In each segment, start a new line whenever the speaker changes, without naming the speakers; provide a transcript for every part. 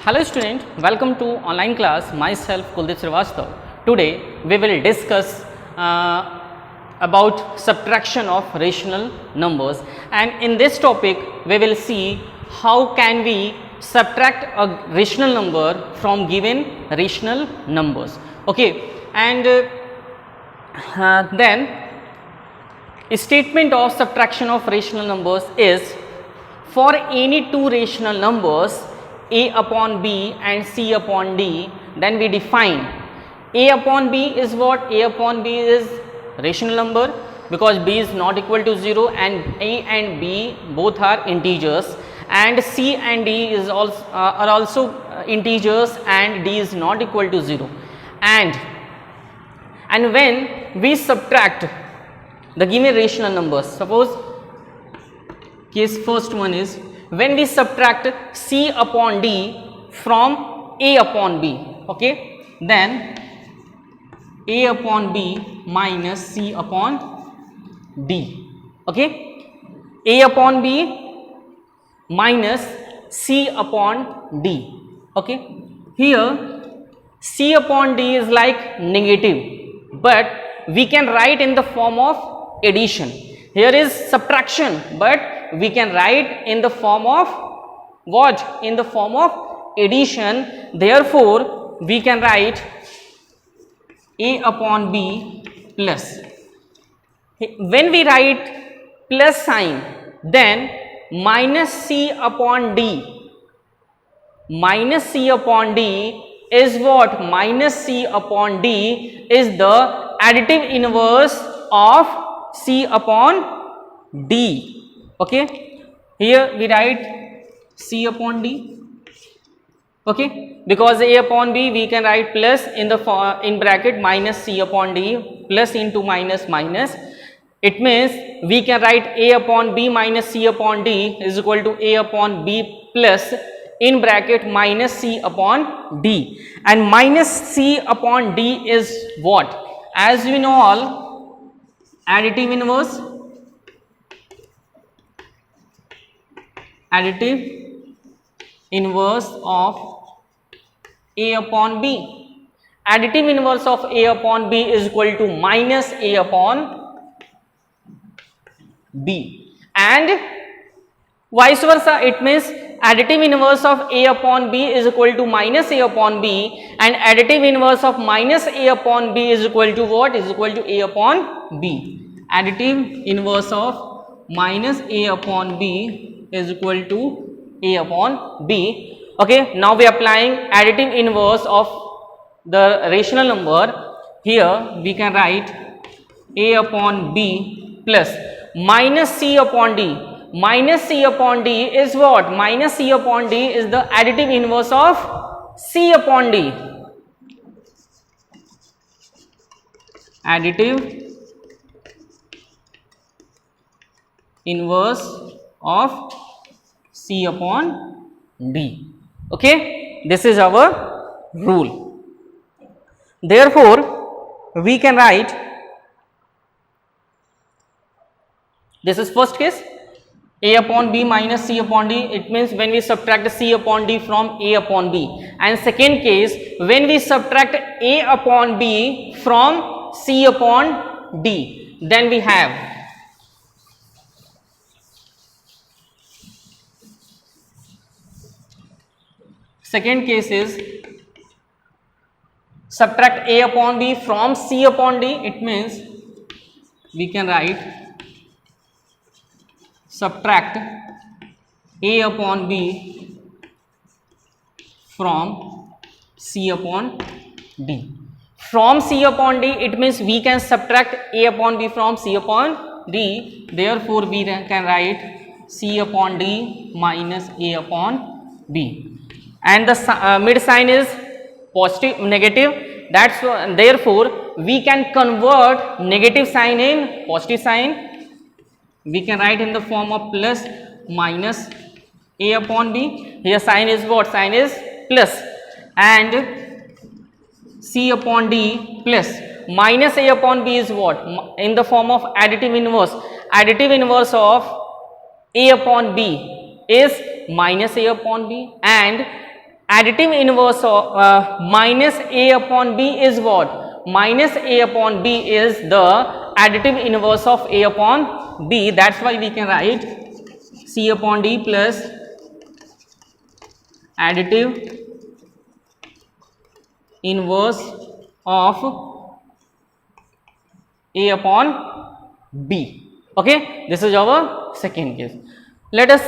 Hello student, welcome to online class. Myself Kuldip Srivastava. Today we will discuss about subtraction of rational numbers, and in this topic we will see how can we subtract a rational number from given rational numbers. Okay, and then a statement of subtraction of rational numbers is for any two rational numbers a upon b and c upon d, then we define a upon b is what? A upon b is rational number because b is not equal to 0 and a and b both are integers, and c and d is also are also integers and d is not equal to 0. And when we subtract the given rational numbers, suppose case first one is when we subtract c upon d from a upon b, okay, then a upon b minus c upon d, okay, a upon b minus c upon d, okay. Here c upon d is like negative, but we can write in the form of addition. Here is subtraction, but we can write in the form of what? In the form of addition. Therefore, we can write a upon b plus. When we write plus sign, then minus c upon d. Minus c upon d is what? Minus c upon d is the additive inverse of c upon d. Okay, here we write c upon d, okay, because a upon b we can write plus in the in bracket minus c upon d, plus into minus minus. It means we can write a upon b minus c upon d is equal to a upon b plus in bracket minus c upon d, and minus c upon d is what? As we know all, additive inverse. Additive inverse of a upon b. Additive inverse of a upon b is equal to minus a upon b, and vice versa. It means additive inverse of a upon b is equal to minus a upon b, and additive inverse of minus a upon b is equal to what? Is equal to a upon b. Additive inverse of minus a upon b is equal to a upon b. Okay, now we are applying additive inverse of the rational number. Here we can write a upon b plus minus c upon d. Minus c upon d is what? Minus c upon d is the additive inverse of c upon d. Additive inverse of c upon d. Okay, this is our rule. Therefore, we can write, this is first case, a upon b minus c upon d. It means when we subtract c upon d from a upon b. And second case, when we subtract a upon b from c upon d, then we have second case is subtract a upon b from c upon d. It means we can write subtract a upon b from c upon d. From c upon d, it means we can subtract a upon b from c upon d. Therefore, we can write c upon d minus a upon b. And the mid sign is positive, negative. That's therefore we can convert negative sign in positive sign. We can write in the form of plus minus a upon b. Here sign is what? Sign is plus, and c upon d plus minus a upon b is what? In the form of additive inverse. Additive inverse of a upon b is minus a upon b, and additive inverse of minus a upon b is what? Minus a upon b is the additive inverse of a upon b. That's why we can write c upon d plus additive inverse of a upon b. Okay, this is our second case. Let us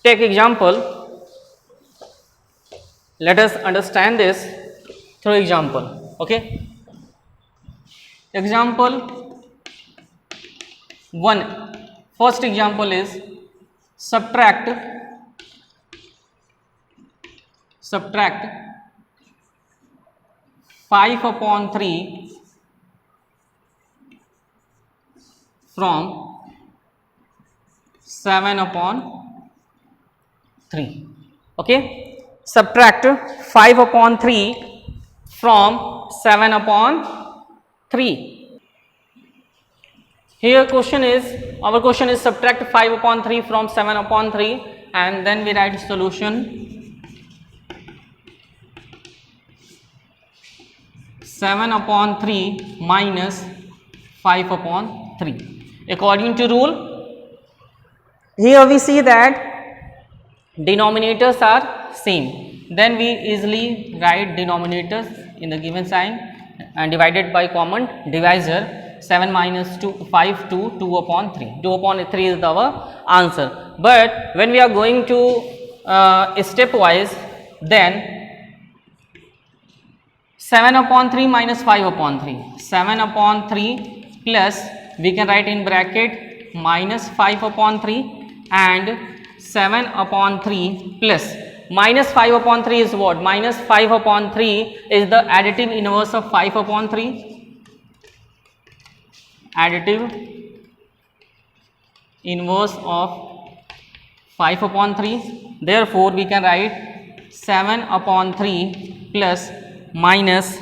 take example. Let us understand this through example. Okay, example 1. First example is subtract 5 upon 3 from 7 upon 3. Okay, subtract 5 upon 3 from 7 upon 3. Here question is, our question is subtract 5 upon 3 from 7 upon 3, and then we write solution 7 upon 3 minus 5 upon 3. According to rule, here we see that denominators are same. Then we easily write denominators in the given sign and divided by common divisor. 7 minus 5 to 2 upon 3. 2 upon 3 is our answer. But when we are going to stepwise, then 7 upon 3 minus 5 upon 3. 7 upon 3 plus, we can write in bracket minus 5 upon 3, and 7 upon 3 plus minus 5 upon 3 is what? Minus 5 upon 3 is the additive inverse of 5 upon 3. Additive inverse of 5 upon 3. Therefore, we can write 7 upon 3 plus minus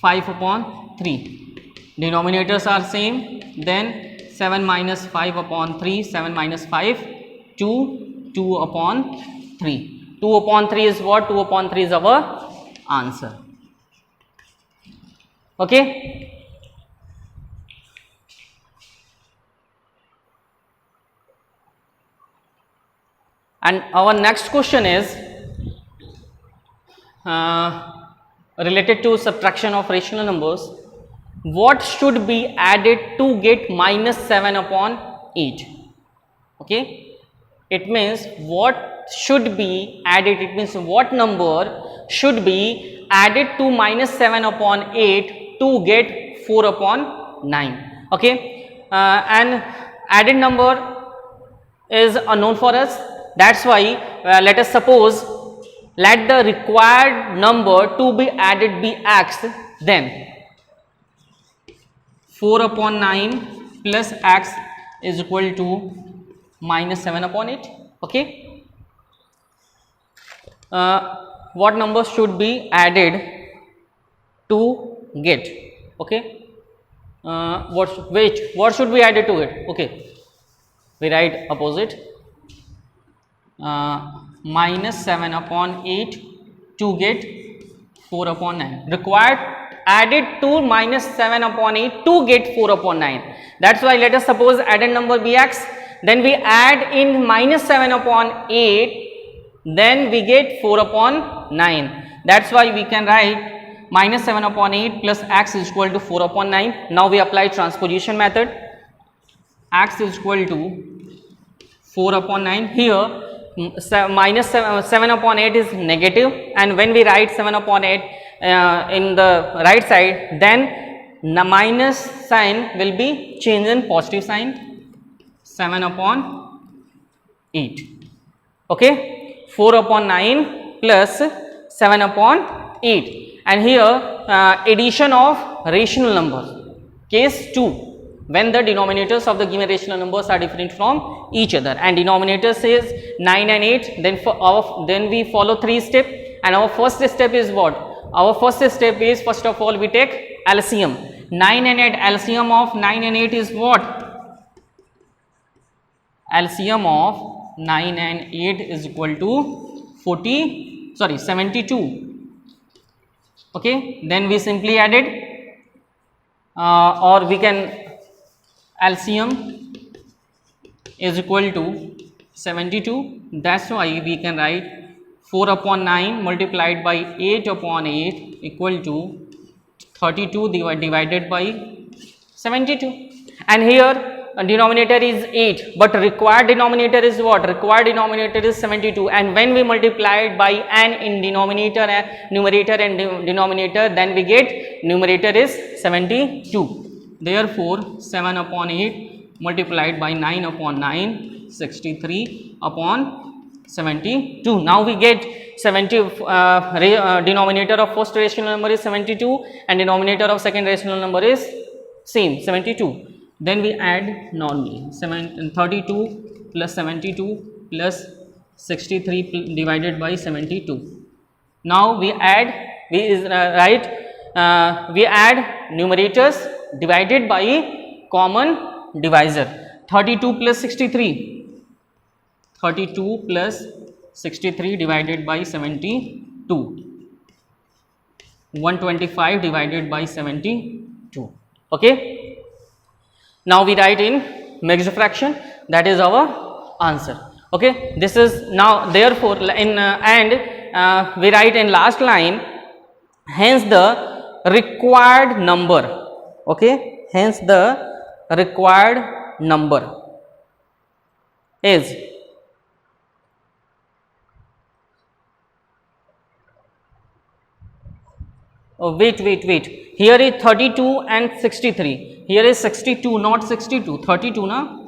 5 upon 3. Denominators are same. Then 7 minus 5 upon 3, 7 minus 5, 2 upon 3. 2 upon 3 is what? 2 upon 3 is our answer. Okay. And our next question is related to subtraction of rational numbers. What should be added to get minus 7 upon 8? Okay, it means what should be added, it means what number should be added to minus 7 upon 8 to get 4 upon 9. Okay, and added number is unknown for us. That's why let us suppose, let the required number to be added be x, then 4 upon 9 plus x is equal to minus 7 upon 8. Okay, what number should be added to get? Okay, what should be added to it? Okay, we write opposite. Minus 7 upon 8 to get 4 upon 9. Required added to minus 7 upon 8 to get 4 upon 9. That's why let us suppose added number be x, then we add in minus 7 upon 8, then we get 4 upon 9. That's why we can write minus 7 upon 8 plus x is equal to 4 upon 9. Now we apply transposition method. X is equal to 4 upon 9. Here minus 7 upon 8 is negative, and when we write 7 upon 8 in the right side, then the minus sign will be changed in positive sign. 7 upon 8. Okay, 4 upon 9 plus 7 upon 8, and here addition of rational numbers. Case 2, when the denominators of the given rational numbers are different from each other, and denominator says 9 and 8, then we follow 3 steps, and our first step is what? Our first step is, first of all, we take LCM. 9 and 8, LCM of 9 and 8 is what? LCM of 9 and 8 is equal to 72. Okay, then we simply added or we can LCM is equal to 72. That's why we can write 4 upon 9 multiplied by 8 upon 8 equal to 32 divided by 72. And here denominator is 8, but required denominator is what? Required denominator is 72, and when we multiply it by n in denominator and numerator and denominator, then we get numerator is 72. Therefore 7 upon 8 multiplied by 9 upon 9, 63 upon 72. Now we get 70 denominator of first rational number is 72 and denominator of second rational number is same 72. Then we add normally 32 plus 72 plus 63 divided by 72. Now we add we add numerators divided by common divisor. 32 plus 63, 32 plus 63 divided by 72, 125 divided by 72. Okay. Now we write in mixed fraction, that is our answer. Okay, this is now therefore in we write in last line, hence the required number. Okay, hence the required number is wait, here is 32 and 63. Here is 62, not 62, 32 na.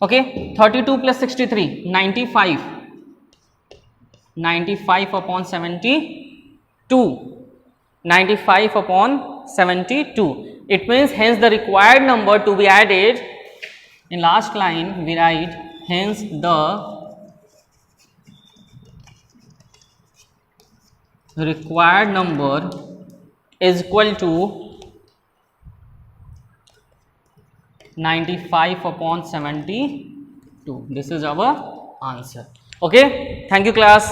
Okay, 32 plus 63, 95. 95 upon 72. 95 upon 72. It means hence the required number to be added. In last line we write hence the required number is equal to 95 upon 72. This is our answer. Okay, thank you class.